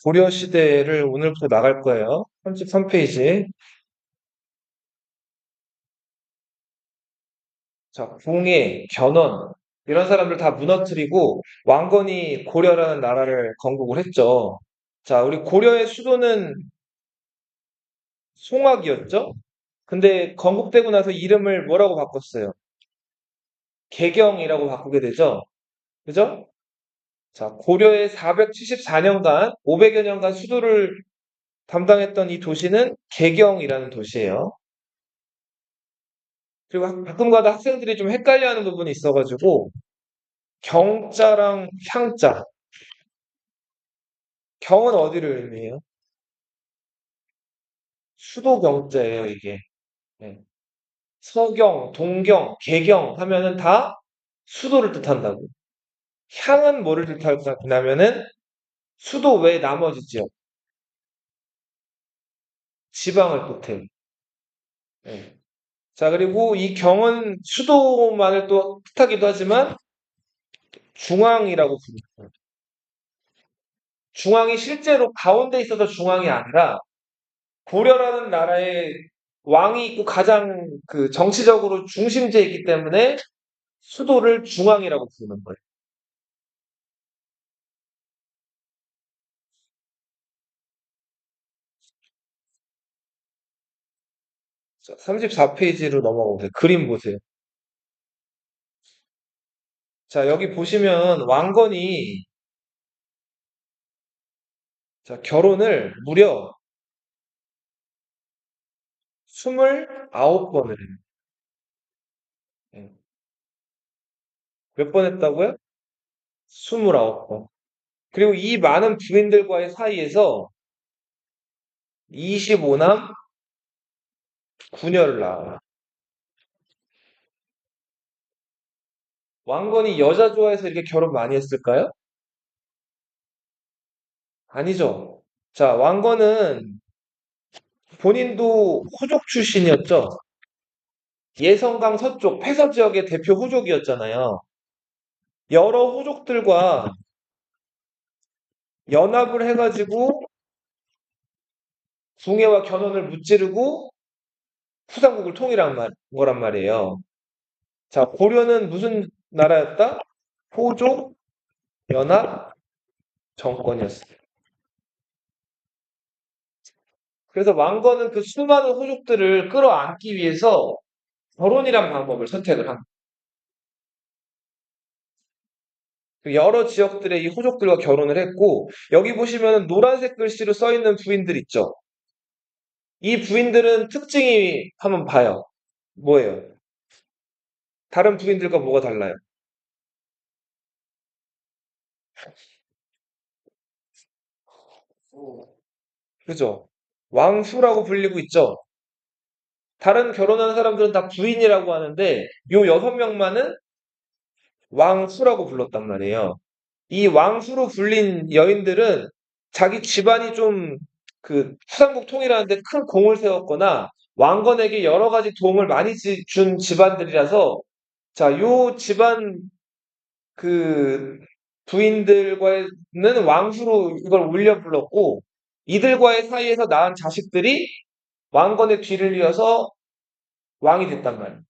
고려 시대를 오늘부터 나갈 거예요. 33페이지. 자, 궁예, 견원, 이런 사람들 다 무너뜨리고 왕건이 고려라는 나라를 건국을 했죠. 자, 우리 고려의 수도는 송악이었죠? 근데 건국되고 나서 이름을 뭐라고 바꿨어요? 개경이라고 바꾸게 되죠? 그죠? 자, 고려의 474년간, 500여 년간 수도를 담당했던 이 도시는 개경이라는 도시예요. 그리고 가끔가다 학생들이 좀 헷갈려하는 부분이 있어가지고 경자랑 향자, 경은 어디를 의미해요? 수도 경자예요, 이게. 네. 서경, 동경, 개경 하면은 다 수도를 뜻한다고. 향은 뭐를 뜻하냐면은 수도 외 나머지 지역, 지방을 뜻해요. 네. 자, 그리고 이 경은 수도만을 또 뜻하기도 하지만 중앙이라고 부릅니다. 중앙이 실제로 가운데 있어서 중앙이 아니라 고려라는 나라의 왕이 있고 가장 그 정치적으로 중심지에 있기 때문에 수도를 중앙이라고 부르는 거예요. 자, 34페이지로 넘어가 보세요. 그림 보세요. 자, 여기 보시면 왕건이 자, 결혼을 무려 29번을 해요. 예. 몇 번 했다고요? 29번. 그리고 이 많은 부인들과의 사이에서 25남 9녀를 낳아요. 왕건이 여자 좋아해서 이렇게 결혼 많이 했을까요? 아니죠. 자, 왕건은 본인도 호족 출신이었죠. 예성강 서쪽 폐서 지역의 대표 호족이었잖아요. 여러 호족들과 연합을 해가지고 궁예와 견훤을 무찌르고 후삼국을 통일한 거란 말이에요. 자, 고려는 무슨 나라였다? 호족 연합 정권이었어요. 그래서 왕건은 그 수많은 호족들을 끌어안기 위해서 결혼이란 방법을 선택을 합니다. 여러 지역들의 이 호족들과 결혼을 했고, 여기 보시면 노란색 글씨로 써 있는 부인들 있죠? 이 부인들은 특징이 한번 봐요. 뭐예요? 다른 부인들과 뭐가 달라요? 그죠? 왕수라고 불리고 있죠? 다른 결혼한 사람들은 다 부인이라고 하는데, 요 6명만은 왕수라고 불렀단 말이에요. 이 왕수로 불린 여인들은 자기 집안이 좀 그 후삼국 통일하는데 큰 공을 세웠거나 왕건에게 여러 가지 도움을 많이 준 집안들이라서 자, 요 집안 그 부인들과는 왕수로 이걸 울려 불렀고 이들과의 사이에서 낳은 자식들이 왕건의 뒤를 이어서 왕이 됐단 말이에요.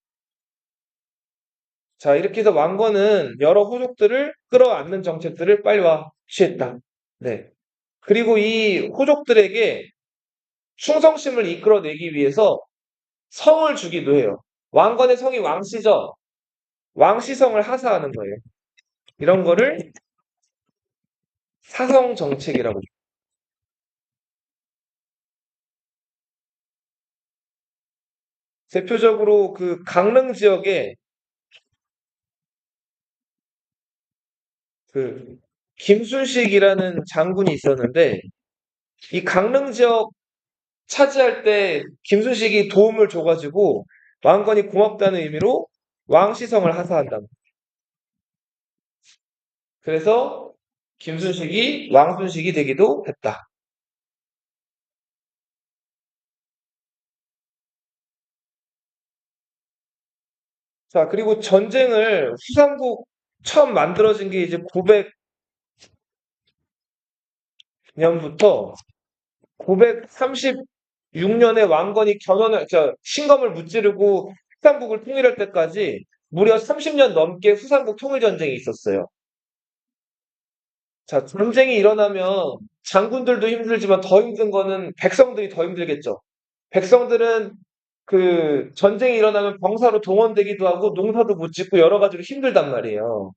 자, 이렇게 해서 왕건은 여러 호족들을 끌어안는 정책들을 빨리 와 취했다. 네. 그리고 이 호족들에게 충성심을 이끌어내기 위해서 성을 주기도 해요. 왕건의 성이 왕씨죠. 왕씨성을 하사하는 거예요. 이런 거를 사성 정책이라고. 대표적으로 그 강릉 지역에 그 김순식이라는 장군이 있었는데 이 강릉 지역 차지할 때 김순식이 도움을 줘가지고 왕건이 고맙다는 의미로 왕시성을 하사한다. 그래서 김순식이 왕순식이 되기도 했다. 자, 그리고 전쟁을 후삼국 처음 만들어진 게 이제 년부터 936년에 왕건이 신검을 무찌르고 후삼국을 통일할 때까지 무려 30년 넘게 후삼국 통일전쟁이 있었어요. 자, 전쟁이 일어나면 장군들도 힘들지만 더 힘든 거는 백성들이 더 힘들겠죠. 백성들은 그 전쟁이 일어나면 병사로 동원되기도 하고 농사도 못 짓고 여러 가지로 힘들단 말이에요.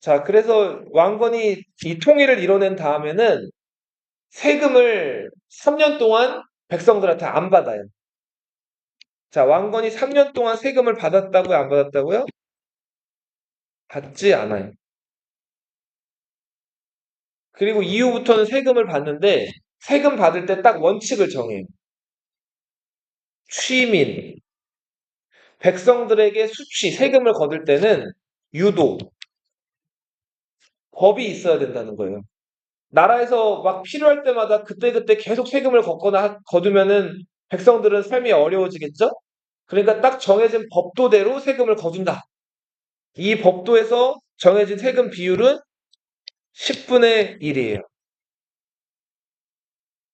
자, 그래서 왕건이 이 통일을 이뤄낸 다음에는 세금을 3년 동안 백성들한테 안 받아요. 자, 왕건이 3년 동안 세금을 받았다고요? 안 받았다고요? 받지 않아요. 그리고 이후부터는 세금을 받는데 세금 받을 때 딱 원칙을 정해요. 취민, 백성들에게 수치, 세금을 거둘 때는 유도, 법이 있어야 된다는 거예요. 나라에서 막 필요할 때마다 그때그때 계속 세금을 거두면은 백성들은 삶이 어려워지겠죠? 그러니까 딱 정해진 법도대로 세금을 거둔다. 이 법도에서 정해진 세금 비율은 10분의 1이에요.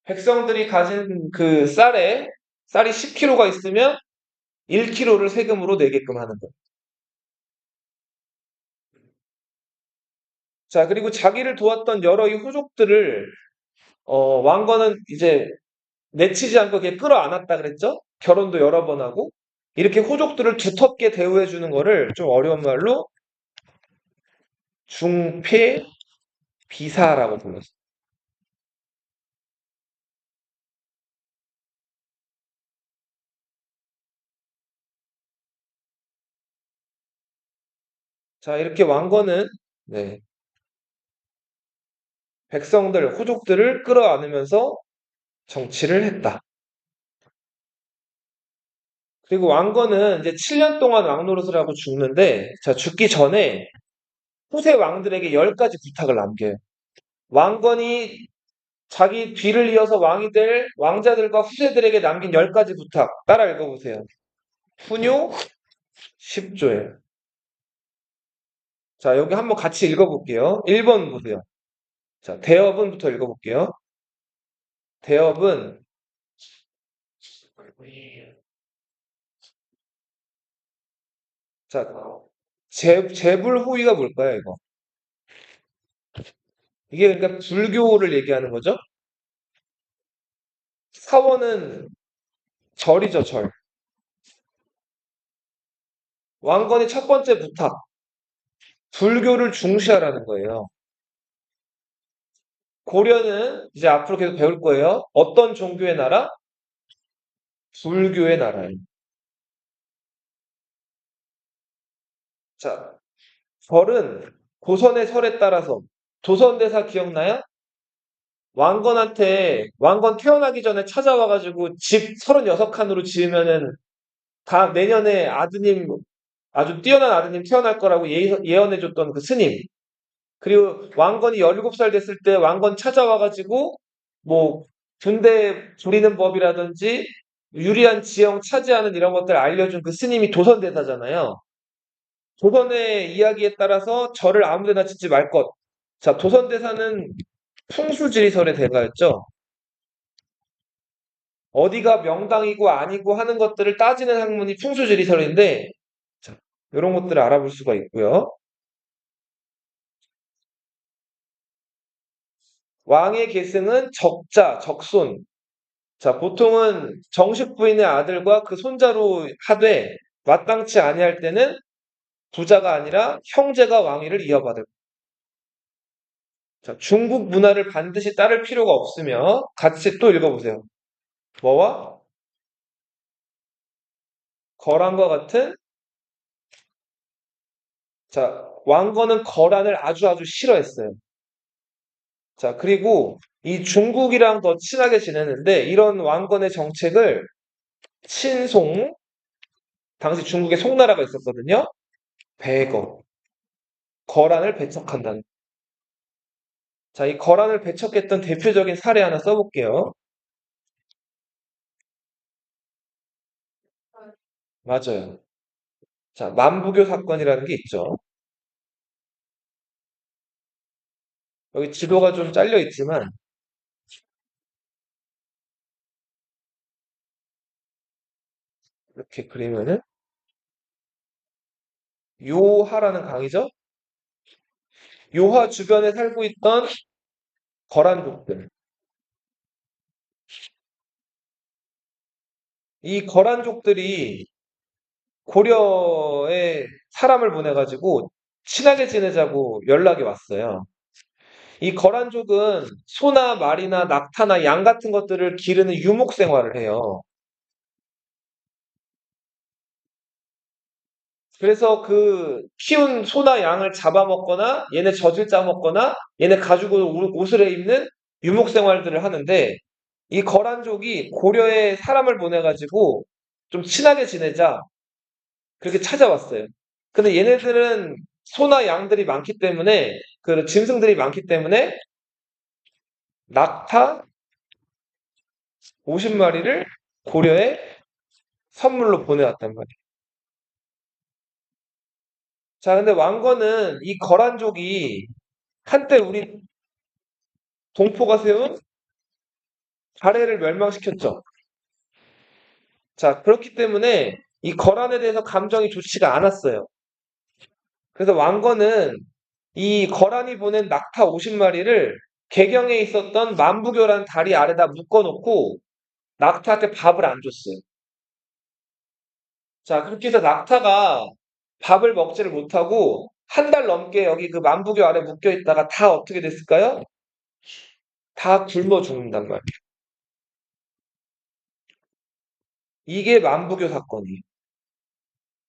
백성들이 가진 그 쌀이 10kg가 있으면 1kg를 세금으로 내게끔 하는 거예요. 자, 그리고 자기를 도왔던 여러 이 후족들을 왕건은 이제 내치지 않고 그냥 끌어안았다 그랬죠? 결혼도 여러 번 하고 이렇게 호족들을 두텁게 대우해 주는 거를 좀 어려운 말로 중폐 비사라고 불렀어요. 자, 이렇게 왕건은 네, 백성들, 호족들을 끌어안으면서 정치를 했다. 그리고 왕건은 이제 7년 동안 왕노릇을 하고 죽는데, 자, 죽기 전에 후세 왕들에게 10가지 부탁을 남겨요. 왕건이 자기 뒤를 이어서 왕이 될 왕자들과 후세들에게 남긴 10가지 부탁. 따라 읽어보세요. 훈요 10조예요. 자, 여기 한번 같이 읽어볼게요. 1번 보세요. 자, 대업은부터 읽어볼게요. 대업은, 자, 재불호의가 뭘까요, 이거? 이게 그러니까 불교를 얘기하는 거죠? 사원은 절이죠, 절. 왕건의 첫 번째 부탁, 불교를 중시하라는 거예요. 고려는 이제 앞으로 계속 배울 거예요. 어떤 종교의 나라? 불교의 나라예요. 자, 절은 고선의 설에 따라서 조선대사 기억나요? 왕건 태어나기 전에 찾아와가지고 집 36칸으로 지으면은 다 내년에 아드님, 아주 뛰어난 아드님 태어날 거라고 예언해줬던 그 스님. 그리고 왕건이 17살 됐을 때 왕건 찾아와가지고 뭐 군대 부리는 법이라든지 유리한 지형 차지하는 이런 것들 알려준 그 스님이 조선대사잖아요. 조선의 이야기에 따라서 절을 아무데나 짓지 말 것. 자, 조선대사는 풍수지리설의 대가였죠. 어디가 명당이고 아니고 하는 것들을 따지는 학문이 풍수지리설인데, 자, 이런 것들을 알아볼 수가 있고요. 왕의 계승은 적자, 적손. 자, 보통은 정식 부인의 아들과 그 손자로 하되 마땅치 아니할 때는 부자가 아니라 형제가 왕위를 이어받을. 자, 중국 문화를 반드시 따를 필요가 없으며 같이 또 읽어보세요. 뭐와 거란과 같은 자, 왕건은 거란을 아주 아주 싫어했어요. 자, 그리고 이 중국이랑 더 친하게 지내는데 이런 왕건의 정책을 친송, 당시 중국에 송나라가 있었거든요. 배거, 거란을 배척한다는. 자, 이 거란을 배척했던 대표적인 사례 하나 써볼게요. 맞아요. 자, 만부교 사건이라는 게 있죠. 여기 지도가 좀 잘려 있지만 이렇게 그리면은 요하라는 강이죠. 요하 주변에 살고 있던 거란족들. 이 거란족들이 고려에 사람을 보내가지고 친하게 지내자고 연락이 왔어요. 이 거란족은 소나 말이나 낙타나 양 같은 것들을 기르는 유목 생활을 해요. 그래서 그 키운 소나 양을 잡아먹거나 얘네 젖을 짜먹거나 얘네 가죽으로 옷을 입는 유목 생활들을 하는데 이 거란족이 고려에 사람을 보내가지고 좀 친하게 지내자 그렇게 찾아왔어요. 근데 얘네들은 소나 양들이 많기 때문에 그 짐승들이 많기 때문에 낙타 50마리를 고려에 선물로 보내왔단 말이에요. 자, 근데 왕건은 이 거란족이 한때 우리 동포가 세운 가래를 멸망시켰죠. 자, 그렇기 때문에 이 거란에 대해서 감정이 좋지가 않았어요. 그래서 왕건은 이 거란이 보낸 낙타 50마리를 개경에 있었던 만부교라는 다리 아래다 묶어놓고 낙타한테 밥을 안 줬어요. 자, 그렇게 해서 낙타가 밥을 먹지를 못하고 한 달 넘게 여기 그 만부교 아래 묶여 있다가 다 어떻게 됐을까요? 다 굶어 죽는단 말이에요. 이게 만부교 사건이에요.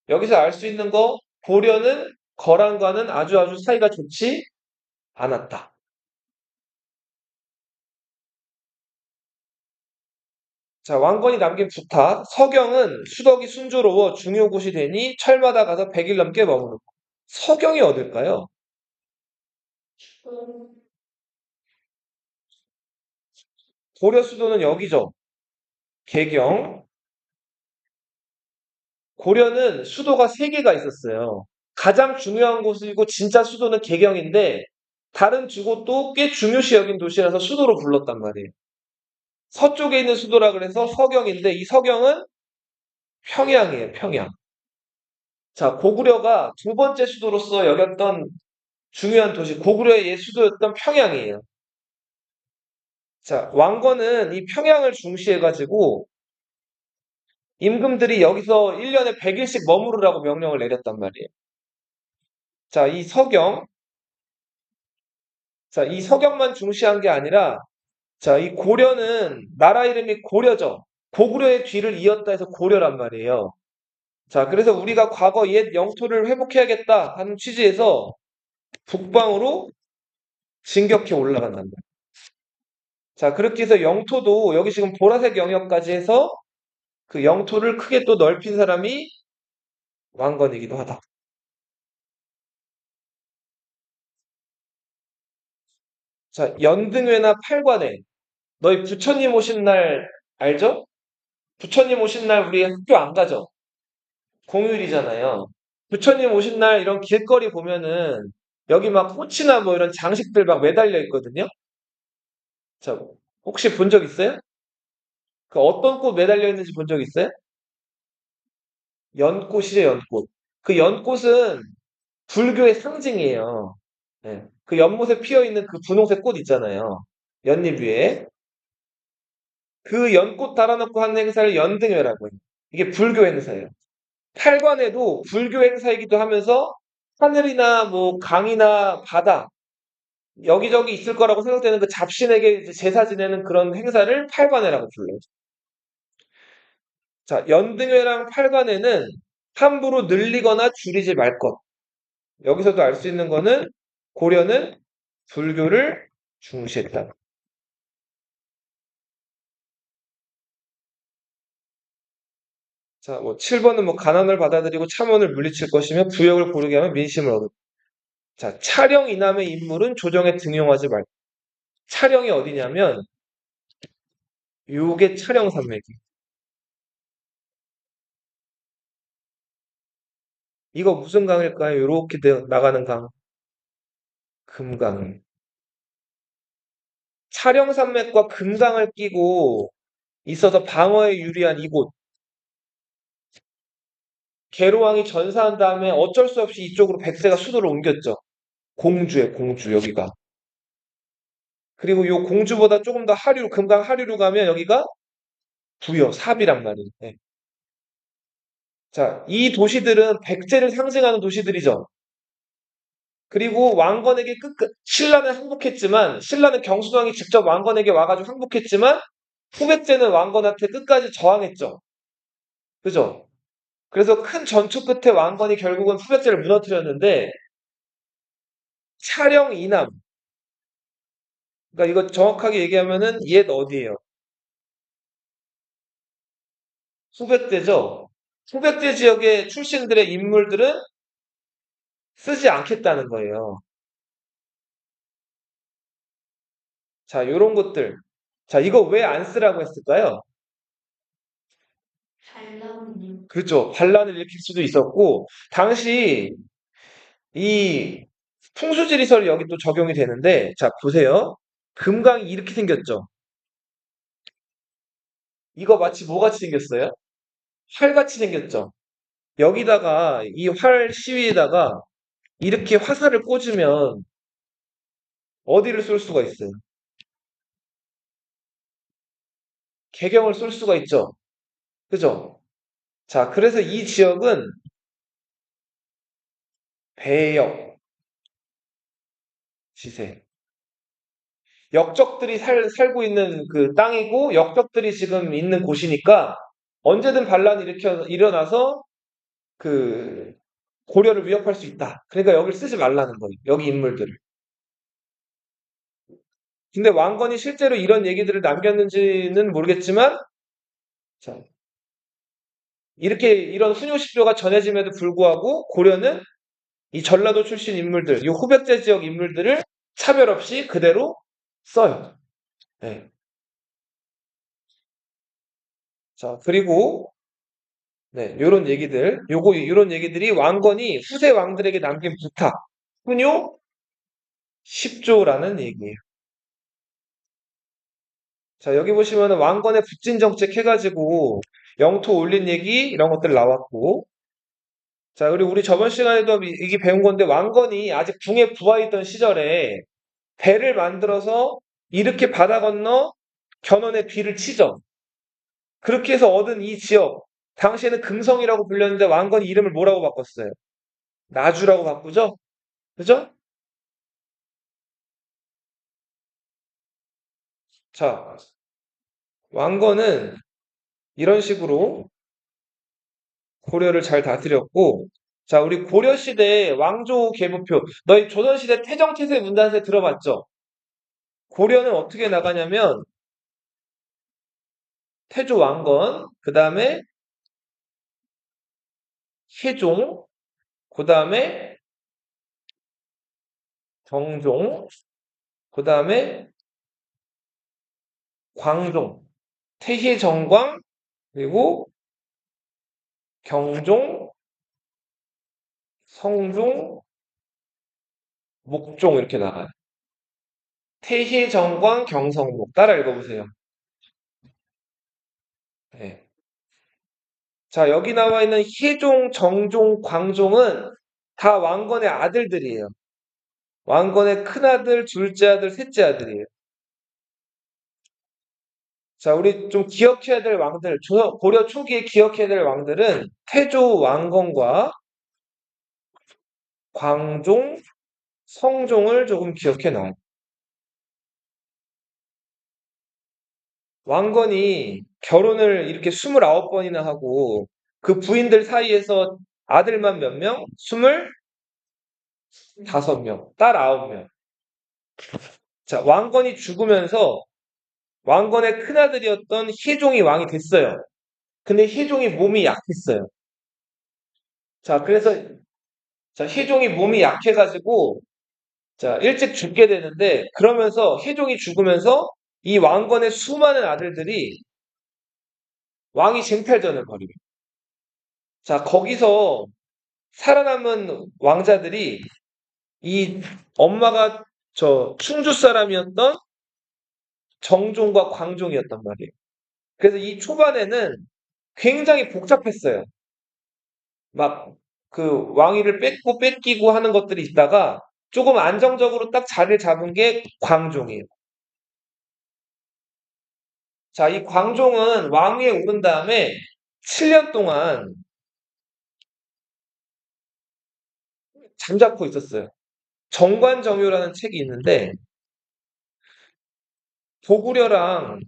여기서 알 수 있는 거 고려는 거란과는 아주 아주 사이가 좋지 않았다. 자, 왕건이 남긴 부탁. 서경은 수덕이 순조로워 중요곳이 되니 철마다 가서 100일 넘게 머무르고. 서경이 어딜까요? 고려 수도는 여기죠. 개경. 고려는 수도가 세 개가 있었어요. 가장 중요한 곳이고 진짜 수도는 개경인데 다른 두 곳도 꽤 중요시 여긴 도시라서 수도로 불렀단 말이에요. 서쪽에 있는 수도라 그래서 서경인데 이 서경은 평양이에요, 평양. 자, 고구려가 두 번째 수도로서 여겼던 중요한 도시, 고구려의 옛 수도였던 평양이에요. 자, 왕건은 이 평양을 중시해가지고 임금들이 여기서 1년에 100일씩 머무르라고 명령을 내렸단 말이에요. 자, 이 서경만 중시한 게 아니라, 자, 이 고려는 나라 이름이 고려죠. 고구려의 뒤를 이었다 해서 고려란 말이에요. 자, 그래서 우리가 과거 옛 영토를 회복해야겠다 하는 취지에서 북방으로 진격해 올라간단 말이에요. 자, 그렇게 해서 영토도 여기 지금 보라색 영역까지 해서 그 영토를 크게 또 넓힌 사람이 왕건이기도 하다. 자, 연등회나 팔관에 너희 부처님 오신 날 알죠? 부처님 오신 날 우리 학교 안 가죠? 공휴일이잖아요. 부처님 오신 날 이런 길거리 보면은 여기 막 꽃이나 뭐 이런 장식들 막 매달려 있거든요. 자, 혹시 본 적 있어요? 그 어떤 꽃 매달려 있는지 본 적 있어요? 연꽃이죠, 연꽃. 그 연꽃은 불교의 상징이에요. 네. 그 연못에 피어 있는 그 분홍색 꽃 있잖아요. 연잎 위에. 그 연꽃 달아놓고 하는 행사를 연등회라고 해요. 이게 불교 행사예요. 팔관에도 불교 행사이기도 하면서 하늘이나 뭐 강이나 바다 여기저기 있을 거라고 생각되는 그 잡신에게 이제 제사 지내는 그런 행사를 팔관회라고 불러요. 자, 연등회랑 팔관회는 함부로 늘리거나 줄이지 말 것. 여기서도 알 수 있는 거는 고려는 불교를 중시했다. 자, 뭐 7번은 뭐 가난을 받아들이고 참원을 물리칠 것이며 부역을 고르게 하면 민심을 얻을. 자, 차령 이남의 인물은 조정에 등용하지 말. 차령이 어디냐면 요게 차령 산맥이. 이거 무슨 강일까요? 요렇게 나가는 강. 금강. 촬영산맥과 금강을 끼고 있어서 방어에 유리한 이곳. 계로왕이 전사한 다음에 어쩔 수 없이 이쪽으로 백세가 수도를 옮겼죠. 공주에 공주 여기가. 그리고 요 공주보다 조금 더 하류 금강 하류로 가면 여기가 부여 삽이란 말이에요. 네. 자, 이 도시들은 백제를 상징하는 도시들이죠. 그리고 왕건에게 신라는 항복했지만 신라는 경수왕이 직접 왕건에게 와가지고 항복했지만 후백제는 왕건한테 끝까지 저항했죠. 그죠? 그래서 큰 전투 끝에 왕건이 결국은 후백제를 무너뜨렸는데 차령 이남 그러니까 이거 정확하게 얘기하면은 옛 어디예요? 후백제죠. 후백제 지역의 출신들의 인물들은 쓰지 않겠다는 거예요. 자, 요런 것들. 자, 이거 왜 안 쓰라고 했을까요? 그렇죠. 반란을 일으킬 수도 있었고, 당시 이 풍수지리설이 여기 또 적용이 되는데, 자, 보세요. 금강이 이렇게 생겼죠. 이거 마치 뭐같이 생겼어요? 활같이 생겼죠. 여기다가 이 활 시위에다가 이렇게 화살을 꽂으면 어디를 쏠 수가 있어요? 개경을 쏠 수가 있죠. 그죠? 자, 그래서 이 지역은 배역 지세. 역적들이 살고 있는 그 땅이고 역적들이 지금 있는 곳이니까 언제든 반란이 일어나서 그 고려를 위협할 수 있다. 그러니까 여기를 쓰지 말라는 거예요. 여기 인물들을. 근데 왕건이 실제로 이런 얘기들을 남겼는지는 모르겠지만 자, 이렇게 이런 훈요시표가 전해짐에도 불구하고 고려는 이 전라도 출신 인물들, 이 후백제 지역 인물들을 차별 없이 그대로 써요. 네. 자, 그리고 네, 요런 얘기들이 왕건이 후세 왕들에게 남긴 부탁, 훈요 10조라는 얘기예요. 자, 여기 보시면은 왕건의 북진 정책 해가지고 영토 올린 얘기 이런 것들 나왔고, 자, 그리고 우리 저번 시간에도 이게 배운 건데 왕건이 아직 궁에 부하 있던 시절에 배를 만들어서 이렇게 바다 건너 견훤의 비를 치죠. 그렇게 해서 얻은 이 지역, 당시에는 금성이라고 불렸는데 왕건이 이름을 뭐라고 바꿨어요? 나주라고 바꾸죠? 그죠? 자, 왕건은 이런 식으로 고려를 잘 다스렸고, 자, 우리 고려시대 왕조 계보표, 너희 조선시대 태정태세 문단세 들어봤죠? 고려는 어떻게 나가냐면, 태조 왕건, 그 다음에 세종, 그 다음에 정종, 그 다음에 광종, 태희정광, 그리고 경종, 성종, 목종 이렇게 나가요. 태희정광, 경성목. 따라 읽어보세요. 네. 자, 여기 나와 있는 희종, 정종, 광종은 다 왕건의 아들들이에요. 왕건의 큰아들, 둘째 아들, 셋째 아들이에요. 자, 우리 좀 기억해야 될 왕들, 고려 초기에 기억해야 될 왕들은 태조 왕건과 광종, 성종을 조금 기억해 놔요. 왕건이 결혼을 이렇게 29번이나 하고 그 부인들 사이에서 아들만 몇 명? 25명, 딸 9명. 자, 왕건이 죽으면서 왕건의 큰아들이었던 희종이 왕이 됐어요. 근데 희종이 몸이 약했어요. 자, 그래서 자, 희종이 몸이 약해가지고 자, 일찍 죽게 되는데 그러면서 희종이 죽으면서 이 왕건의 수많은 아들들이 왕위 쟁탈전을 벌이고 자, 거기서 살아남은 왕자들이 이 엄마가 저 충주 사람이었던 정종과 광종이었단 말이에요. 그래서 이 초반에는 굉장히 복잡했어요. 막 그 왕위를 뺏고 뺏기고 하는 것들이 있다가 조금 안정적으로 딱 자리를 잡은 게 광종이에요. 자, 이 광종은 왕위에 오른 다음에 7년 동안 잠자코 있었어요. 정관정요라는 책이 있는데 고구려랑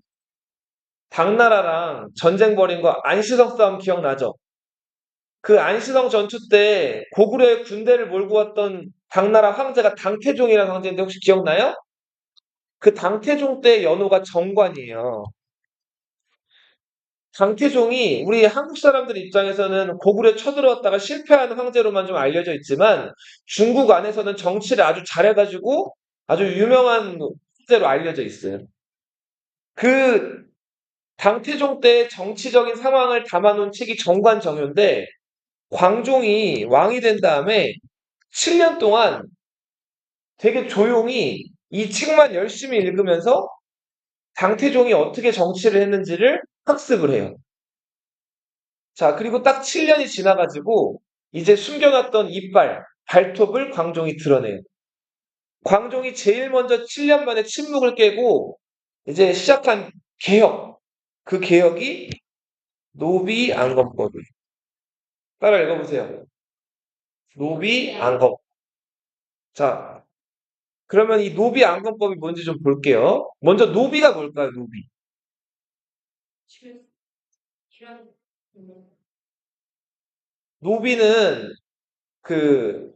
당나라랑 전쟁 벌인 거 안시성 싸움 기억나죠? 그 안시성 전투 때 고구려의 군대를 몰고 왔던 당나라 황제가 당태종이라는 황제인데 혹시 기억나요? 그 당태종 때 연호가 정관이에요. 당태종이 우리 한국 사람들 입장에서는 고구려 쳐들어왔다가 실패하는 황제로만 좀 알려져 있지만 중국 안에서는 정치를 아주 잘해가지고 아주 유명한 황제로 알려져 있어요. 그 당태종 때 정치적인 상황을 담아놓은 책이 정관정요인데 광종이 왕이 된 다음에 7년 동안 되게 조용히 이 책만 열심히 읽으면서 당태종이 어떻게 정치를 했는지를 학습을 해요. 자, 그리고 딱 7년이 지나가지고 이제 숨겨놨던 이빨, 발톱을 광종이 드러내요. 광종이 제일 먼저 7년 만에 침묵을 깨고 이제 시작한 개혁. 그 개혁이 노비안검법이에요. 따라 읽어보세요. 노비안검. 자, 그러면 이 노비안검법이 뭔지 좀 볼게요. 먼저 노비가 뭘까요, 노비? 노비는 그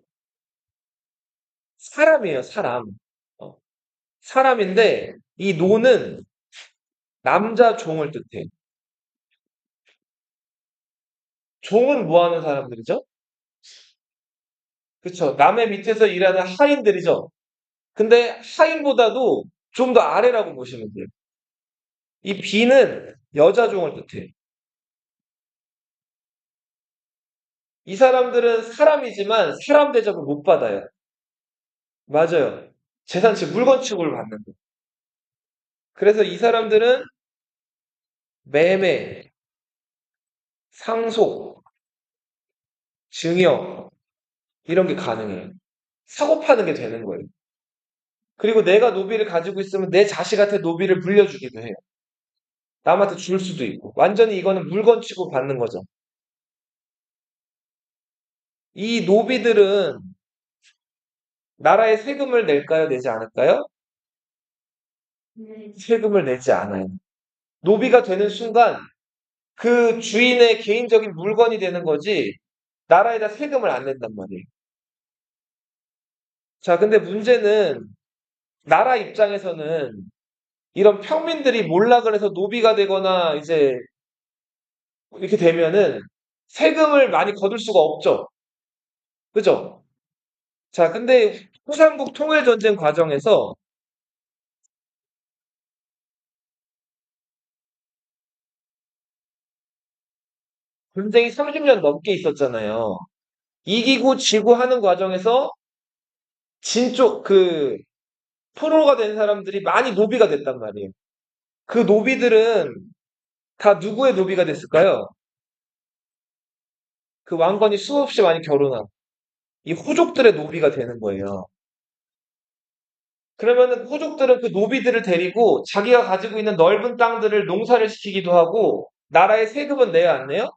사람이에요, 사람. 어, 사람인데 이 노는 남자 종을 뜻해요. 종은 뭐 하는 사람들이죠? 그쵸. 남의 밑에서 일하는 하인들이죠. 근데 하인보다도 좀 더 아래라고 보시면 돼요. 이 비는 여자 종을 뜻해요. 이 사람들은 사람이지만 사람 대접을 못 받아요. 맞아요. 재산치 물건 취급을 받는 거예요. 그래서 이 사람들은 매매, 상속, 증여 이런 게 가능해요. 사고 파는 게 되는 거예요. 그리고 내가 노비를 가지고 있으면 내 자식한테 노비를 물려주기도 해요. 남한테 줄 수도 있고. 완전히 이거는 물건 취급 받는 거죠. 이 노비들은 나라에 세금을 낼까요? 내지 않을까요? 세금을 내지 않아요. 노비가 되는 순간 그 주인의 개인적인 물건이 되는 거지 나라에다 세금을 안 낸단 말이에요. 자, 근데 문제는 나라 입장에서는 이런 평민들이 몰락을 해서 노비가 되거나 이제 이렇게 되면은 세금을 많이 거둘 수가 없죠. 그죠? 자, 근데 후삼국 통일전쟁 과정에서 전쟁이 30년 넘게 있었잖아요. 이기고 지고 하는 과정에서 진쪽 프로가 된 사람들이 많이 노비가 됐단 말이에요. 그 노비들은 다 누구의 노비가 됐을까요? 그 왕건이 수없이 많이 결혼한 이 호족들의 노비가 되는 거예요. 그러면은 호족들은 그 노비들을 데리고 자기가 가지고 있는 넓은 땅들을 농사를 시키기도 하고 나라에 세금은 내야 안 내요?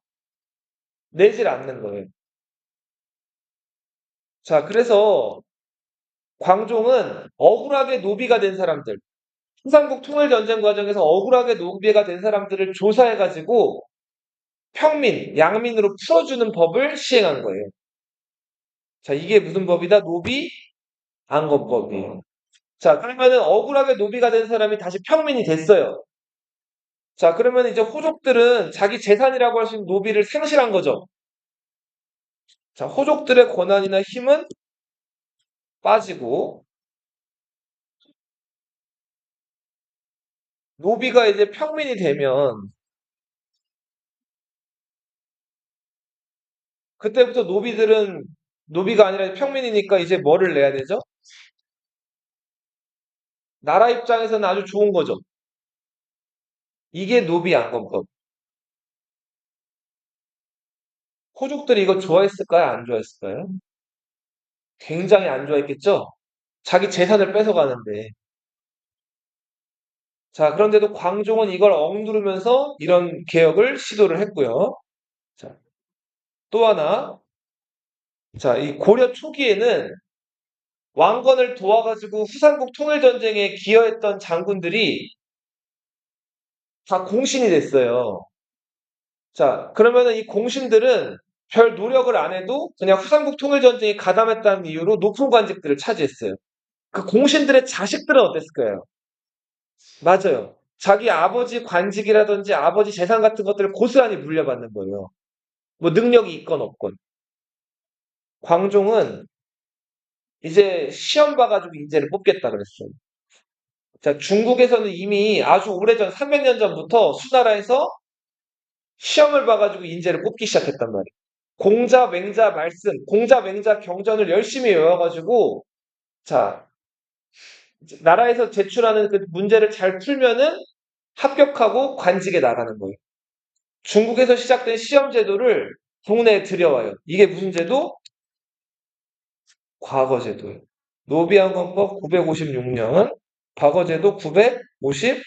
내질 않는 거예요. 자, 그래서 광종은 억울하게 노비가 된 사람들, 한삼국 통일전쟁 과정에서 억울하게 노비가 된 사람들을 조사해가지고 평민, 양민으로 풀어주는 법을 시행한 거예요. 자, 이게 무슨 법이다? 노비 안건법이에요. 자, 그러면은 억울하게 노비가 된 사람이 다시 평민이 됐어요. 자, 그러면 이제 호족들은 자기 재산이라고 할 수 있는 노비를 상실한 거죠. 자, 호족들의 권한이나 힘은 빠지고 노비가 이제 평민이 되면 그때부터 노비들은 노비가 아니라 평민이니까 이제 뭐를 내야 되죠? 나라 입장에서는 아주 좋은 거죠. 이게 노비안건법. 호족들이 이거 좋아했을까요? 안 좋아했을까요? 굉장히 안 좋아했겠죠? 자기 재산을 뺏어가는데. 자, 그런데도 광종은 이걸 억누르면서 이런 개혁을 시도를 했고요. 자, 또 하나. 자, 이 고려 초기에는 왕건을 도와가지고 후삼국 통일전쟁에 기여했던 장군들이 다 공신이 됐어요. 자, 그러면은 이 공신들은 별 노력을 안 해도 그냥 후삼국 통일전쟁에 가담했다는 이유로 높은 관직들을 차지했어요. 그 공신들의 자식들은 어땠을까요? 맞아요. 자기 아버지 관직이라든지 아버지 재산 같은 것들을 고스란히 물려받는 거예요. 뭐 능력이 있건 없건. 광종은 이제 시험 봐가지고 인재를 뽑겠다 그랬어요. 자, 중국에서는 이미 아주 오래전 300년 전부터 수나라에서 시험을 봐가지고 인재를 뽑기 시작했단 말이에요. 공자, 맹자 말씀, 공자, 맹자 경전을 열심히 외워가지고 자, 나라에서 제출하는 그 문제를 잘 풀면은 합격하고 관직에 나가는 거예요. 중국에서 시작된 시험 제도를 국내에 들여와요. 이게 무슨 제도? 과거 제도예요. 노비안건법 956년, 과거 제도 958년.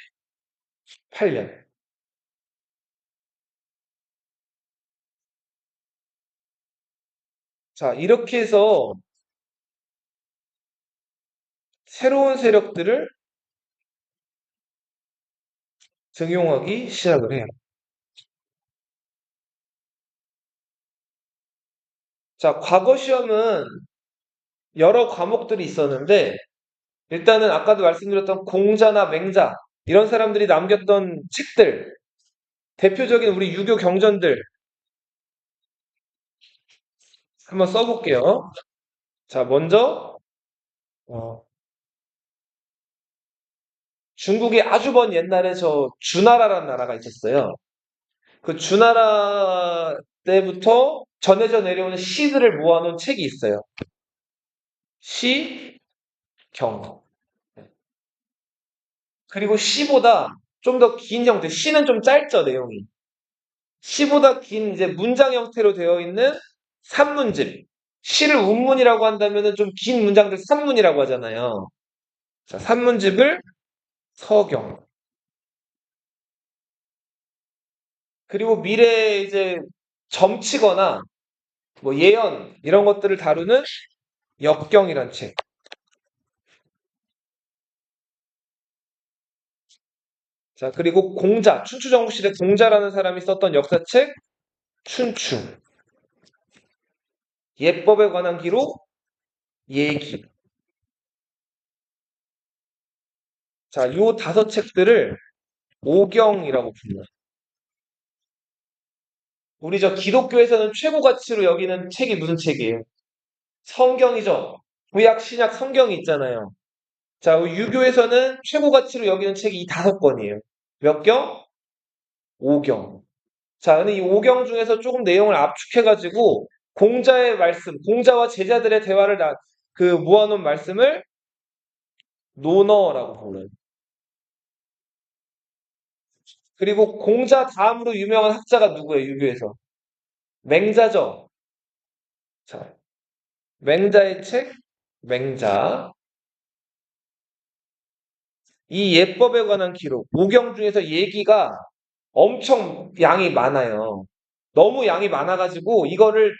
자, 이렇게 해서 새로운 세력들을 등용하기 시작을 해요. 자, 과거 시험은 여러 과목들이 있었는데, 일단은 아까도 말씀드렸던 공자나 맹자, 이런 사람들이 남겼던 책들, 대표적인 우리 유교 경전들 한번 써볼게요. 자, 먼저, 어, 중국이 아주 먼 옛날에 저 주나라라는 나라가 있었어요. 그 주나라 때부터 전해져 내려오는 시들을 모아놓은 책이 있어요. 시, 경. 그리고 시보다 좀 더 긴 형태, 시는 좀 짧죠, 내용이. 시보다 긴 이제 문장 형태로 되어 있는 산문집. 시를 운문이라고 한다면은 좀 긴 문장들 산문이라고 하잖아요. 자, 산문집을 서경. 그리고 미래에 이제 점치거나 뭐 예언 이런 것들을 다루는 역경이란 책. 자, 그리고 공자, 춘추전국시대 공자라는 사람이 썼던 역사책 춘추. 예법에 관한 기록 예기. 자, 요 다섯 책들을 오경이라고 불러요. 우리 저 기독교에서는 최고 가치로 여기는 책이 무슨 책이에요? 성경이죠. 구약, 신약 성경이 있잖아요. 자, 유교에서는 최고 가치로 여기는 책이 이 다섯 권이에요. 몇 경? 오경. 자, 근데 이 오경 중에서 조금 내용을 압축해가지고 공자의 말씀, 공자와 제자들의 대화를 그 모아놓은 말씀을 논어라고 불러요. 그리고 공자 다음으로 유명한 학자가 누구예요? 유교에서. 맹자죠. 자, 맹자의 책, 맹자. 이 예법에 관한 기록, 오경 중에서 얘기가 엄청 양이 많아요. 너무 양이 많아가지고 이거를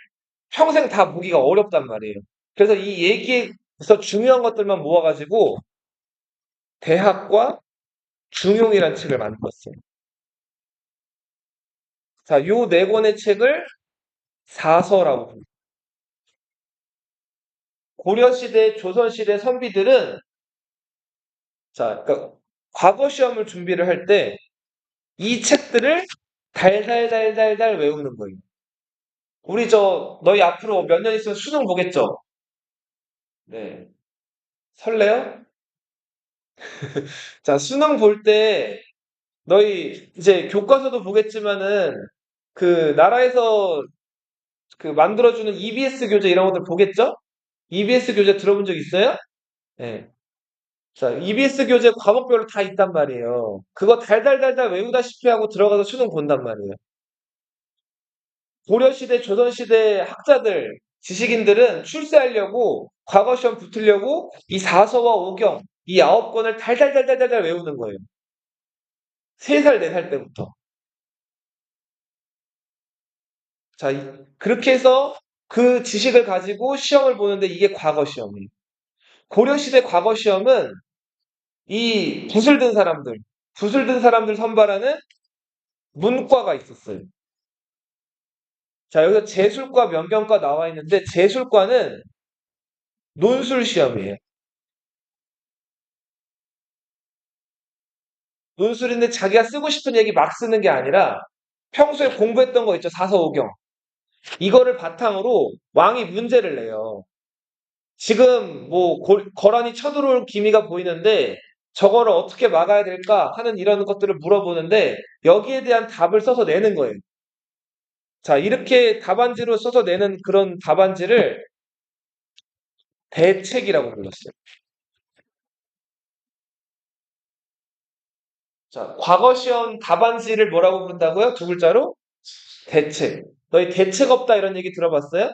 평생 다 보기가 어렵단 말이에요. 그래서 이 얘기에서 중요한 것들만 모아가지고 대학과 중용이라는 책을 만들었어요. 자, 요 네 권의 책을 사서라고 부릅니다. 고려시대, 조선시대 선비들은 자, 그러니까 과거 시험을 준비를 할 때 이 책들을 달달달달달 외우는 거예요. 우리 너희 앞으로 몇 년 있으면 수능 보겠죠? 네. 설레요? 자, 수능 볼 때 너희 이제 교과서도 보겠지만은 그 나라에서 그 만들어주는 EBS 교재 이런 것들 보겠죠? EBS 교재 들어본 적 있어요? 네. 자, EBS 교재 과목별로 다 있단 말이에요. 그거 달달달달 외우다시피 하고 들어가서 수능 본단 말이에요. 고려시대, 조선시대 학자들, 지식인들은 출세하려고 과거 시험 붙으려고 이 사서와 오경, 이 9권을 달달달달달 외우는 거예요. 3살, 4살 때부터. 자, 그렇게 해서 그 지식을 가지고 시험을 보는데 이게 과거 시험이에요. 고려시대 과거 시험은 이 붓을 든 사람들 선발하는 문과가 있었어요. 자, 여기서 재술과 면경과 나와 있는데 재술과는 논술 시험이에요. 논술인데 자기가 쓰고 싶은 얘기 막 쓰는 게 아니라 평소에 공부했던 거 있죠. 사서오경. 이거를 바탕으로 왕이 문제를 내요. 지금 뭐 거란이 쳐들어올 기미가 보이는데 저거를 어떻게 막아야 될까 하는 이런 것들을 물어보는데 여기에 대한 답을 써서 내는 거예요. 자, 이렇게 답안지로 써서 내는 그런 답안지를 대책이라고 불렀어요. 자, 과거 시험 답안지를 뭐라고 부른다고요? 2글자로? 대책. 너희 대책 없다 이런 얘기 들어봤어요?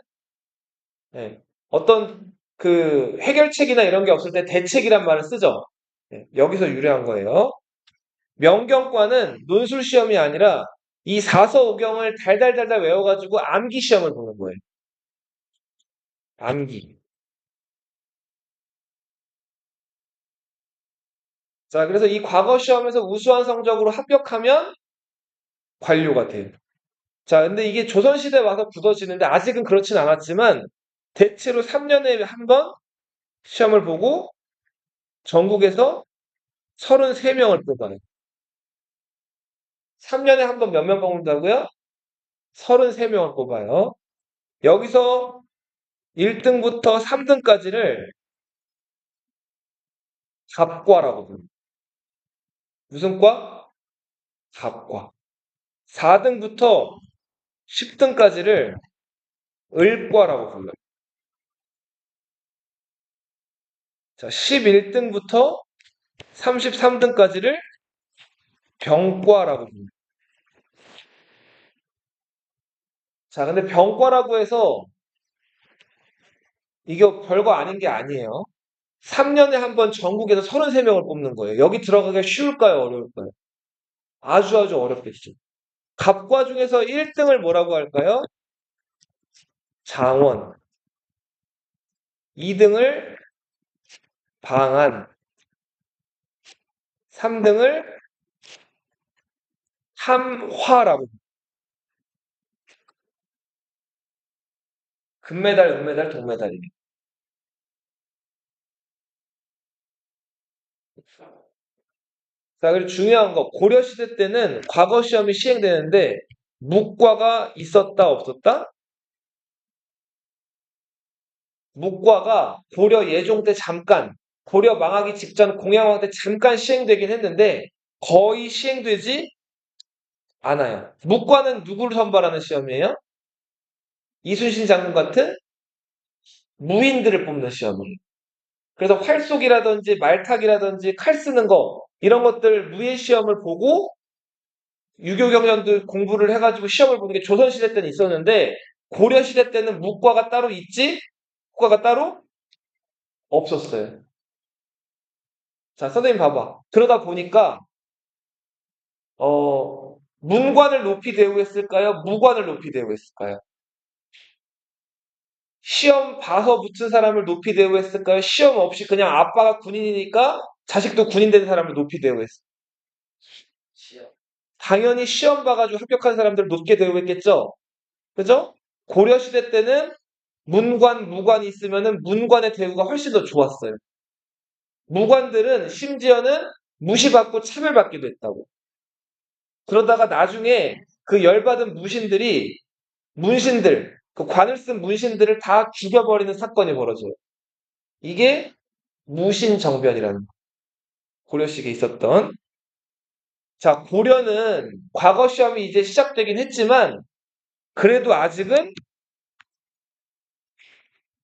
네. 어떤 그 해결책이나 이런 게 없을 때 대책이란 말을 쓰죠. 네. 여기서 유래한 거예요. 명경과는 논술 시험이 아니라 이 사서오경을 달달달달 외워가지고 암기 시험을 보는 거예요. 암기. 자, 그래서 이 과거 시험에서 우수한 성적으로 합격하면 관료가 돼요. 자, 근데 이게 조선시대 와서 굳어지는데 아직은 그렇진 않았지만 대체로 3년에 한 번 시험을 보고 전국에서 33명을 뽑아요. 3년에 한 번 몇 명 뽑는다고요? 33명을 뽑아요. 여기서 1등부터 3등까지를 갑과라고 부릅니다. 무슨 과? 갑과. 4등부터 10등까지를 을과라고 불러요. 자, 11등부터 33등까지를 병과라고 불러요. 자, 근데 병과라고 해서 이게 별거 아닌 게 아니에요. 3년에 한 번 전국에서 33명을 뽑는 거예요. 여기 들어가기가 쉬울까요? 어려울까요? 아주 아주 어렵겠죠. 갑과 중에서 1등을 뭐라고 할까요? 장원. 2등을 방한. 3등을 탐화라고. 금메달, 은메달, 동메달입니다. 자, 그리고 중요한 거, 고려시대 때는 과거 시험이 시행되는데, 묵과가 있었다, 없었다? 묵과가 고려 예종 때 잠깐, 고려 망하기 직전 공양왕 때 잠깐 시행되긴 했는데, 거의 시행되지 않아요. 묵과는 누구를 선발하는 시험이에요? 이순신 장군 같은 무인들을 뽑는 시험이에요. 그래서 활쏘기라든지 말타기라든지 칼 쓰는 거, 이런 것들 무예 시험을 보고 유교 경전도 공부를 해가지고 시험을 보는 게 조선시대 때는 있었는데 고려시대 때는 문과가 따로 있지 문과가 따로 없었어요. 자, 선생님 봐봐. 그러다 보니까 문관을 높이 대우했을까요? 무관을 높이 대우했을까요? 시험 봐서 붙은 사람을 높이 대우했을까요? 시험 없이 그냥 아빠가 군인이니까 자식도 군인 된 사람을 높이 대우했어요. 당연히 시험 봐가지고 합격한 사람들을 높게 대우했겠죠? 그죠? 고려시대 때는 문관, 무관이 있으면은 문관의 대우가 훨씬 더 좋았어요. 무관들은 심지어는 무시받고 차별받기도 했다고. 그러다가 나중에 그 열받은 문신들, 그 관을 쓴 문신들을 다 죽여버리는 사건이 벌어져요. 이게 무신정변이라는 고려시기에 있었던. 자, 고려는 과거 시험이 이제 시작되긴 했지만 그래도 아직은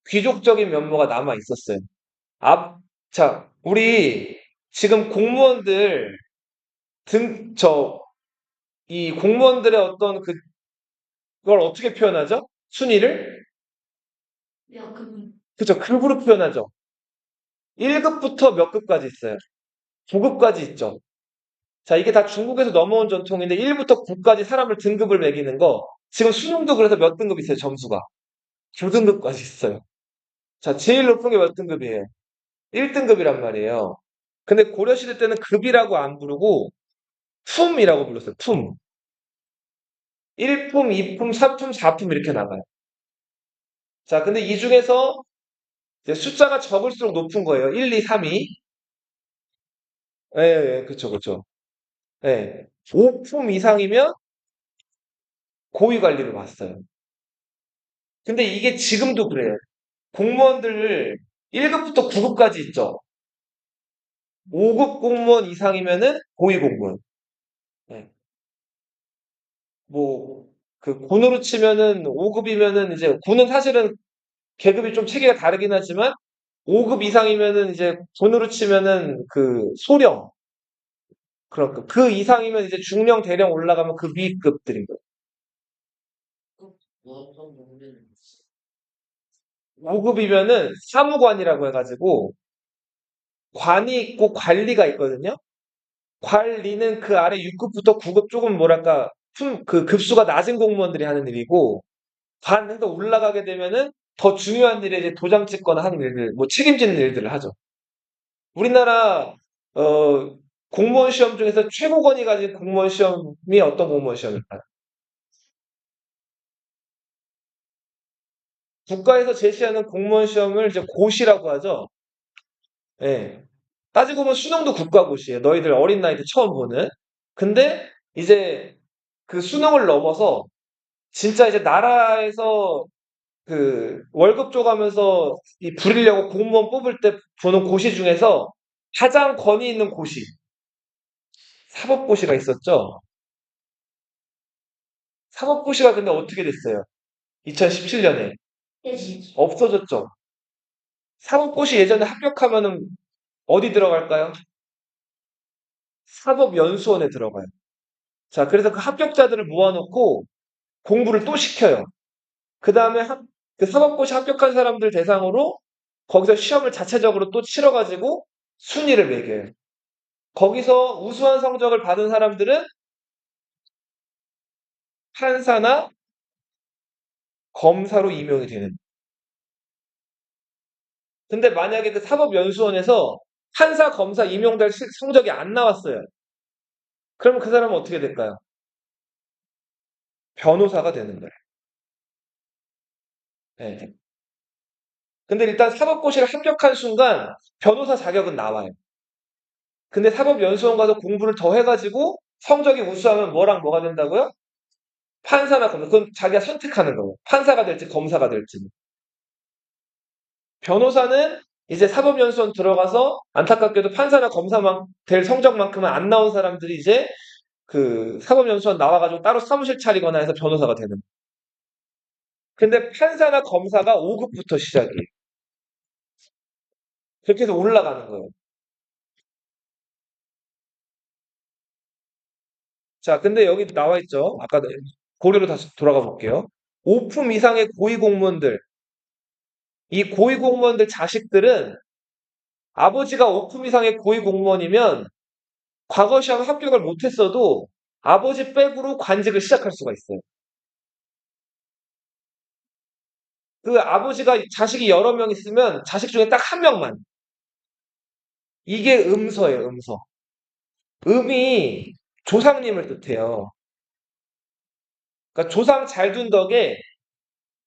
귀족적인 면모가 남아 있었어요. 자, 우리 지금 공무원들 등, 저, 이 공무원들의 어떤 그걸 어떻게 표현하죠? 순위를? 야, 그, 그죠? 급으로 표현하죠. 1급부터 몇 급까지 있어요? 9급까지 있죠. 자, 이게 다 중국에서 넘어온 전통인데 1부터 9까지 사람을 등급을 매기는 거. 지금 수능도 그래서 몇 등급 있어요, 점수가? 9등급까지 있어요. 자, 제일 높은 게 몇 등급이에요? 1등급이란 말이에요. 근데 고려시대 때는 급이라고 안 부르고 품이라고 불렀어요. 품. 1품, 2품, 3품, 4품 이렇게 나가요. 자, 근데 이 중에서 이제 숫자가 적을수록 높은 거예요. 1, 2, 3이. 예, 예, 그쵸, 그쵸. 예. 5품 이상이면 고위 관리를 받았어요. 근데 이게 지금도 그래요. 공무원들 1급부터 9급까지 있죠. 5급 공무원 이상이면은 고위 공무원. 예. 뭐, 그 군으로 치면은 5급이면은 이제 군은 사실은 계급이 좀 체계가 다르긴 하지만 5급 이상이면은 이제 군으로 치면은 그 소령 그런 급. 그 이상이면 이제 중령 대령 올라가면 그 위급들인 거예요. 뭐 어떤 부분은 5급이면은 사무관이라고 해가지고 관이 있고 관리가 있거든요. 관리는 그 아래 6급부터 9급 조금 뭐랄까 그 급수가 낮은 공무원들이 하는 일이고 관해서 올라가게 되면은 더 중요한 일에 이제 도장 찍거나 하는 일들, 뭐 책임지는 일들을 하죠. 우리나라 공무원 시험 중에서 최고권위 가진 공무원 시험이 어떤 공무원 시험일까요? 국가에서 제시하는 공무원 시험을 이제 고시라고 하죠. 예. 따지고 보면 수능도 국가고시예요. 너희들 어린 나이 때 처음 보는. 근데 이제 그 수능을 넘어서 진짜 이제 나라에서 그 월급 줘가면서 이 부리려고 공무원 뽑을 때 보는 고시 중에서 가장 권위 있는 고시, 사법고시가 있었죠. 사법고시가 근데 어떻게 됐어요? 2017년에 깨지지. 없어졌죠. 사법고시 예전에 합격하면은 어디 들어갈까요? 사법연수원에 들어가요. 자, 그래서 그 합격자들을 모아놓고 공부를 또 시켜요. 그 다음에 그 사법고시 합격한 사람들 대상으로 거기서 시험을 자체적으로 또 치러가지고 순위를 매겨요. 거기서 우수한 성적을 받은 사람들은 판사나 검사로 임용이 되는. 근데 만약에 그 사법연수원에서 판사, 검사 임용될 성적이 안 나왔어요. 그러면 그 사람은 어떻게 될까요? 변호사가 되는 거예요. 네. 근데 일단 사법고시를 합격한 순간 변호사 자격은 나와요. 근데 사법연수원 가서 공부를 더 해가지고 성적이 우수하면 뭐랑 뭐가 된다고요? 판사나 검사. 그건 자기가 선택하는 거예요. 판사가 될지 검사가 될지. 변호사는 이제 사법연수원 들어가서 안타깝게도 판사나 검사만 될 성적만큼은 안 나온 사람들이 이제 그 사법연수원 나와가지고 따로 사무실 차리거나 해서 변호사가 되는. 근데 판사나 검사가 5급부터 시작이에요. 그렇게 해서 올라가는 거예요. 자, 근데 여기 나와 있죠. 아까 고려로 다시 돌아가 볼게요. 5품 이상의 고위 공무원들, 이 고위 공무원들 자식들은 아버지가 5품 이상의 고위 공무원이면 과거 시험 합격을 못했어도 아버지 백으로 관직을 시작할 수가 있어요. 그 아버지가 자식이 여러 명 있으면 자식 중에 딱 한 명만. 이게 음서예요, 음서. 음이 조상님을 뜻해요. 그러니까 조상 잘 둔 덕에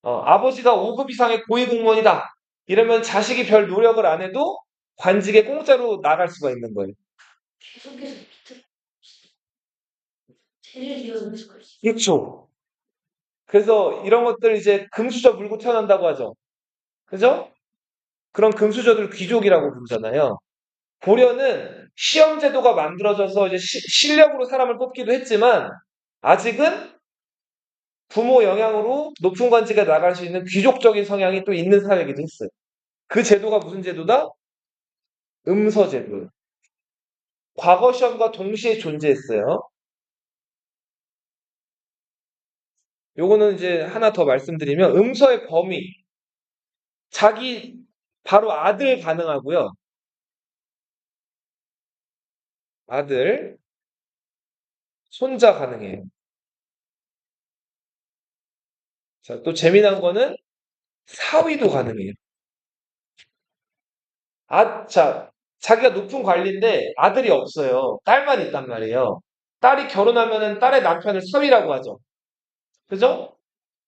아버지가 5급 이상의 고위공무원이다. 이러면 자식이 별 노력을 안 해도 관직에 공짜로 나갈 수가 있는 거예요. 계속해서 밑으로 죄를 지어서 수가 있어. 그렇죠. 그래서 이런 것들 이제 금수저 물고 태어난다고 하죠. 그죠? 그런 금수저들 귀족이라고 부르잖아요. 고려는 시험 제도가 만들어져서 이제 실력으로 사람을 뽑기도 했지만 아직은 부모 영향으로 높은 관직에 나갈 수 있는 귀족적인 성향이 또 있는 사회이기도 했어요. 그 제도가 무슨 제도다? 음서제도. 과거 시험과 동시에 존재했어요. 요거는 이제 하나 더 말씀드리면 음서의 범위. 자기 바로 아들 가능하고요. 아들, 손자 가능해요. 자, 또 재미난 거는 사위도 가능해요. 자, 자기가 높은 관리인데 아들이 없어요. 딸만 있단 말이에요. 딸이 결혼하면은 딸의 남편을 사위라고 하죠. 그죠?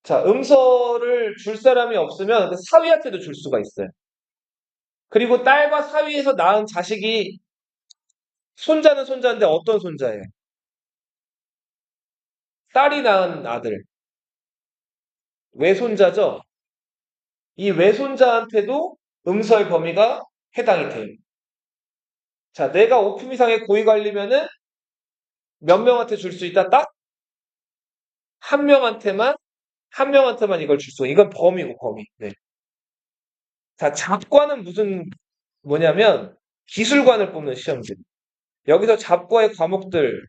자, 음서를 줄 사람이 없으면 그 사위한테도 줄 수가 있어요. 그리고 딸과 사위에서 낳은 자식이 손자는 손자인데 어떤 손자예요? 딸이 낳은 아들. 외손자죠? 이 외손자한테도 음서의 범위가 해당이 돼요. 자, 내가 5품 이상의 고위 관리면은 몇 명한테 줄 수 있다? 딱 한 명한테만, 한 명한테만 이걸 줄 수, 이건 범위고, 범위. 네. 자, 잡과는 뭐냐면, 기술관을 뽑는 시험들. 여기서 잡과의 과목들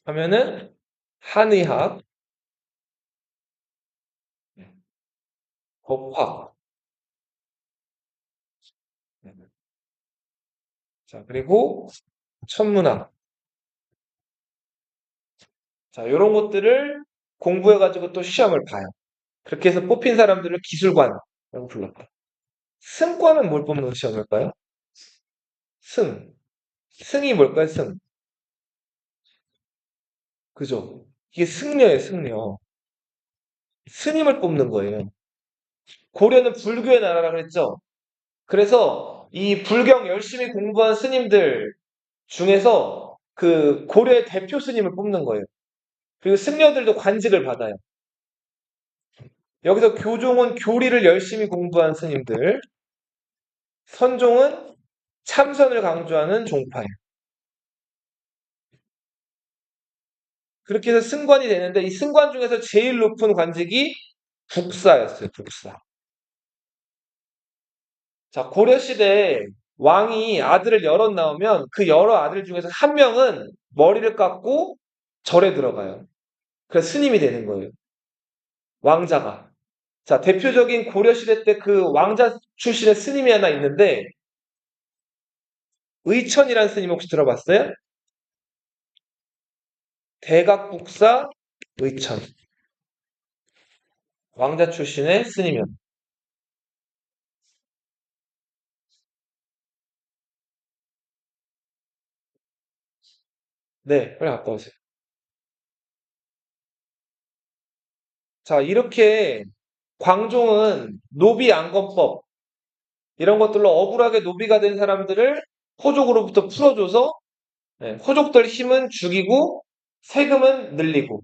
하면은, 한의학, 법학, 자, 그리고 천문학. 자, 요런 것들을 공부해가지고 또 시험을 봐요. 그렇게 해서 뽑힌 사람들을 기술관이라고 불렀다. 승과는 뭘 뽑는 시험일까요? 승. 승이 뭘까요? 승. 그죠? 이게 승려예요, 승려. 스님을 뽑는 거예요. 고려는 불교의 나라라 그랬죠? 그래서 이 불경 열심히 공부한 스님들 중에서 그 고려의 대표 스님을 뽑는 거예요. 그리고 승려들도 관직을 받아요. 여기서 교종은 교리를 열심히 공부한 스님들, 선종은 참선을 강조하는 종파예요. 그렇게 해서 승관이 되는데 이 승관 중에서 제일 높은 관직이 북사였어요. 북사. 자, 고려시대에 왕이 아들을 여럿 낳으면 그 여러 아들 중에서 한 명은 머리를 깎고 절에 들어가요. 그래서 스님이 되는 거예요. 왕자가. 자, 대표적인 고려시대 때 그 왕자 출신의 스님이 하나 있는데 의천이라는 스님 혹시 들어봤어요? 대각국사 의천. 왕자 출신의 스님이요. 네, 빨리 갖다 오세요. 자, 이렇게 광종은 노비안건법 이런 것들로 억울하게 노비가 된 사람들을 호족으로부터 풀어줘서 호족들 힘은 죽이고 세금은 늘리고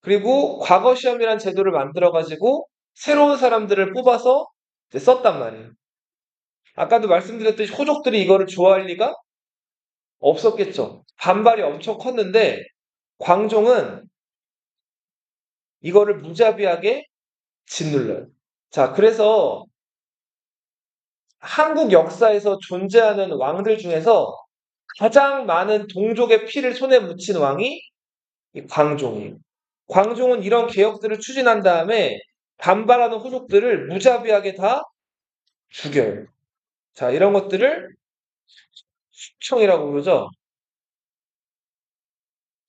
그리고 과거 시험이란 제도를 만들어 가지고 새로운 사람들을 뽑아서 이제 썼단 말이에요. 아까도 말씀드렸듯이 호족들이 이거를 좋아할 리가 없었겠죠. 반발이 엄청 컸는데 광종은 이거를 무자비하게 짓눌러요. 자, 그래서 한국 역사에서 존재하는 왕들 중에서 가장 많은 동족의 피를 손에 묻힌 왕이 이 광종이에요. 광종은 이런 개혁들을 추진한 다음에 반발하는 호족들을 무자비하게 다 죽여요. 자, 이런 것들을 숙청이라고 그러죠.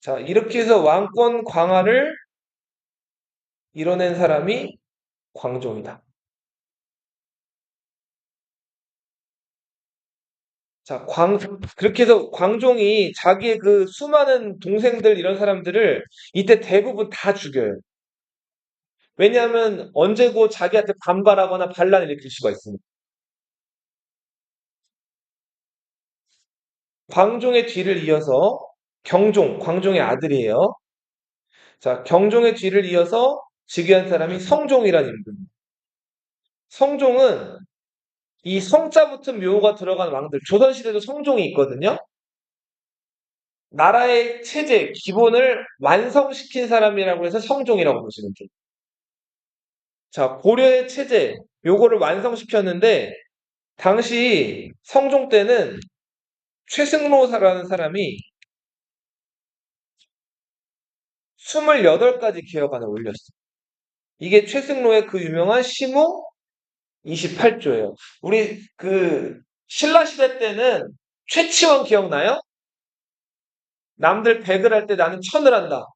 자, 이렇게 해서 왕권 강화를 이뤄낸 사람이 광종이다. 자, 그렇게 해서 광종이 자기의 그 수많은 동생들 이런 사람들을 이때 대부분 다 죽여요. 왜냐하면 언제고 자기한테 반발하거나 반란을 일으킬 수가 있습니다. 광종의 뒤를 이어서 광종의 아들이에요. 자, 경종의 뒤를 이어서 즉위한 사람이 성종이라는 인물입니다. 성종은 이 성자 붙은 묘가 들어간 왕들, 조선시대도 성종이 있거든요. 나라의 체제, 기본을 완성시킨 사람이라고 해서 성종이라고 보시면 돼요. 자, 고려의 체제, 요거를 완성시켰는데 당시 성종 때는 최승로라는 사람이 28가지 개혁안을 올렸어. 이게 최승로의 그 유명한 시무 28조예요. 우리 그 신라 시대 때는 최치원 기억나요? 남들 100을 할 때 나는 1000을 한다.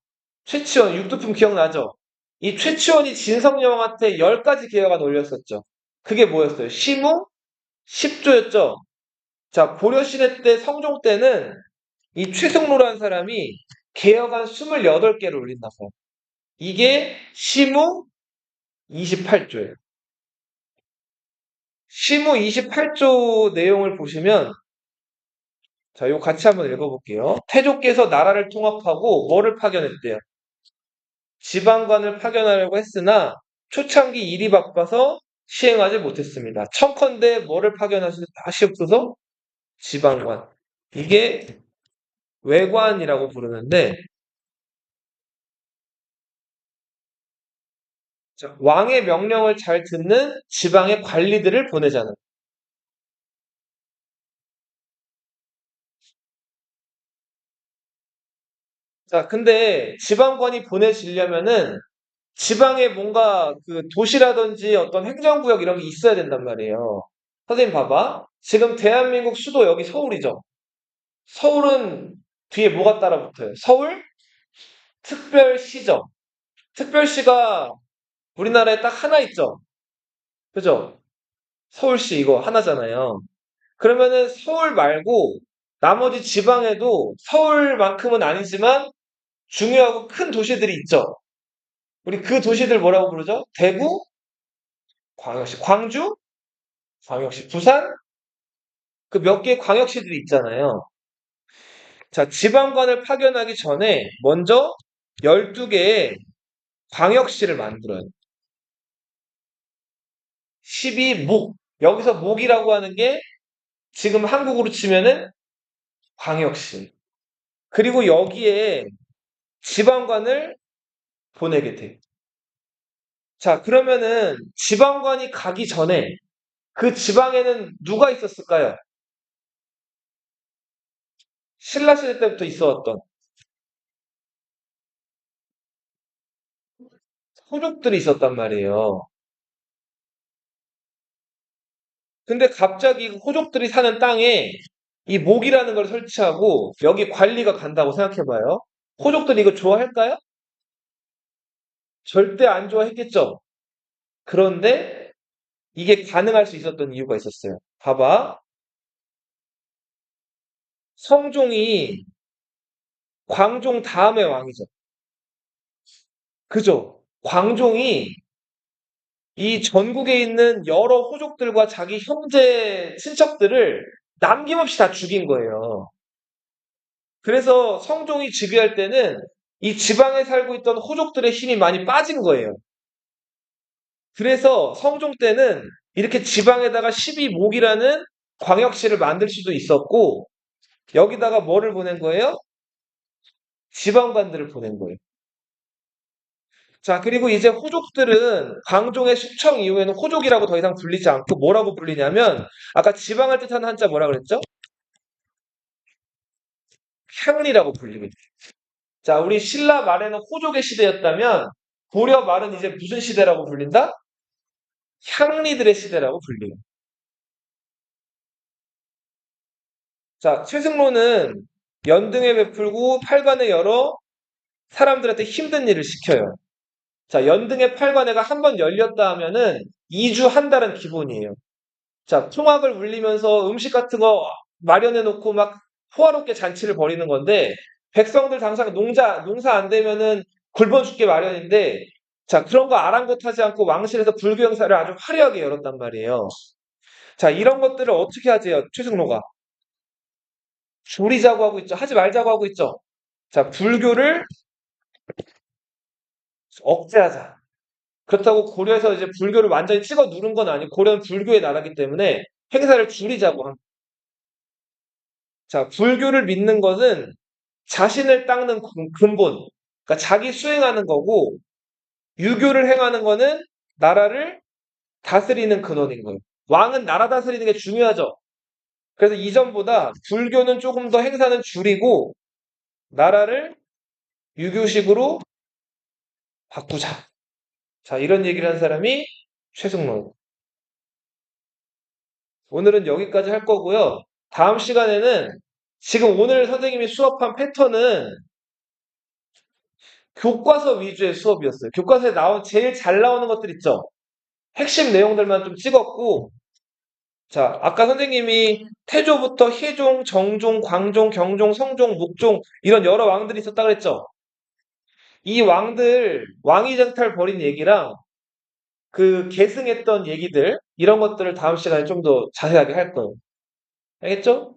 최치원 육두품 기억나죠? 이 최치원이 진성여왕한테 10가지 개혁안 올렸었죠. 그게 뭐였어요? 시무 10조였죠. 자, 고려시대 때 성종 때는 이 최승로라는 사람이 개혁안 28개를 올린다고. 이게 시무 28조예요. 시무 28조 내용을 보시면 자, 이거 같이 한번 읽어볼게요. 태조께서 나라를 통합하고 뭐를 파견했대요? 지방관을 파견하려고 했으나 초창기 일이 바빠서 시행하지 못했습니다. 청컨대 뭐를 파견하시옵소서? 지방관. 이게 외관이라고 부르는데 자, 왕의 명령을 잘 듣는 지방의 관리들을 보내자는. 자, 근데 지방관이 보내지려면은 지방에 뭔가 그 도시라든지 어떤 행정구역 이런 게 있어야 된단 말이에요. 선생님 봐봐. 지금 대한민국 수도 여기 서울이죠. 서울은 뒤에 뭐가 따라 붙어요? 서울 특별시죠. 특별시가 우리나라에 딱 하나 있죠. 그죠? 서울시 이거 하나잖아요. 그러면은 서울 말고 나머지 지방에도 서울만큼은 아니지만 중요하고 큰 도시들이 있죠. 우리 그 도시들 뭐라고 부르죠? 대구, 광역시, 광주, 광역시, 부산, 그 몇 개의 광역시들이 있잖아요. 자, 지방관을 파견하기 전에 먼저 12개의 광역시를 만들어요. 12목. 여기서 목이라고 하는 게 지금 한국으로 치면은 광역시. 그리고 여기에 지방관을 보내게 돼. 자, 그러면은 지방관이 가기 전에 그 지방에는 누가 있었을까요? 신라 시대 때부터 있어왔던 호족들이 있었단 말이에요. 근데 갑자기 그 호족들이 사는 땅에 이 목이라는 걸 설치하고 여기 관리가 간다고 생각해봐요. 호족들이 이거 좋아할까요? 절대 안 좋아했겠죠? 그런데 이게 가능할 수 있었던 이유가 있었어요. 봐봐. 성종이 광종 다음의 왕이죠. 그죠? 광종이 이 전국에 있는 여러 호족들과 자기 형제, 친척들을 남김없이 다 죽인 거예요. 그래서 성종이 즉위할 때는 이 지방에 살고 있던 호족들의 힘이 많이 빠진 거예요. 그래서 성종 때는 이렇게 지방에다가 12목이라는 광역시를 만들 수도 있었고, 여기다가 뭐를 보낸 거예요? 지방관들을 보낸 거예요. 자, 그리고 이제 호족들은 광종의 숙청 이후에는 호족이라고 더 이상 불리지 않고 뭐라고 불리냐면, 아까 지방을 뜻하는 한자 뭐라 그랬죠? 향리라고 불리게 돼요. 자, 우리 신라 말에는 호족의 시대였다면, 고려 말은 이제 무슨 시대라고 불린다? 향리들의 시대라고 불려요. 자, 최승로는 연등에 베풀고 팔관에 열어 사람들한테 힘든 일을 시켜요. 자, 연등의 팔관회가 한 번 열렸다 하면은 2주 한 달은 기본이에요. 자, 총악을 울리면서 음식 같은 거 마련해 놓고 막 호화롭게 잔치를 벌이는 건데 백성들 당장 농사 안 되면은 굶어 죽게 마련인데 자, 그런 거 아랑곳하지 않고 왕실에서 불교 행사를 아주 화려하게 열었단 말이에요. 자, 이런 것들을 어떻게 하지요, 최승로가? 줄이자고 하고 있죠. 하지 말자고 하고 있죠. 자, 불교를 억제하자. 그렇다고 고려에서 이제 불교를 완전히 찍어 누른 건 아니고 고려는 불교의 나라기 때문에 행사를 줄이자고 합니다. 자, 불교를 믿는 것은 자신을 닦는 근본, 그러니까 자기 수행하는 거고 유교를 행하는 거는 나라를 다스리는 근원인 거예요. 왕은 나라 다스리는 게 중요하죠. 그래서 이전보다 불교는 조금 더 행사는 줄이고 나라를 유교식으로 바꾸자. 자, 이런 얘기를 한 사람이 최승로. 오늘은 여기까지 할 거고요. 다음 시간에는 지금 오늘 선생님이 수업한 패턴은 교과서 위주의 수업이었어요. 교과서에 제일 잘 나오는 것들 있죠? 핵심 내용들만 좀 찍었고, 자, 아까 선생님이 태조부터 희종, 정종, 광종, 경종, 성종, 묵종, 이런 여러 왕들이 있었다 그랬죠? 이 왕들, 왕위쟁탈 벌인 얘기랑 그 계승했던 얘기들, 이런 것들을 다음 시간에 좀 더 자세하게 할 거예요. 알겠죠?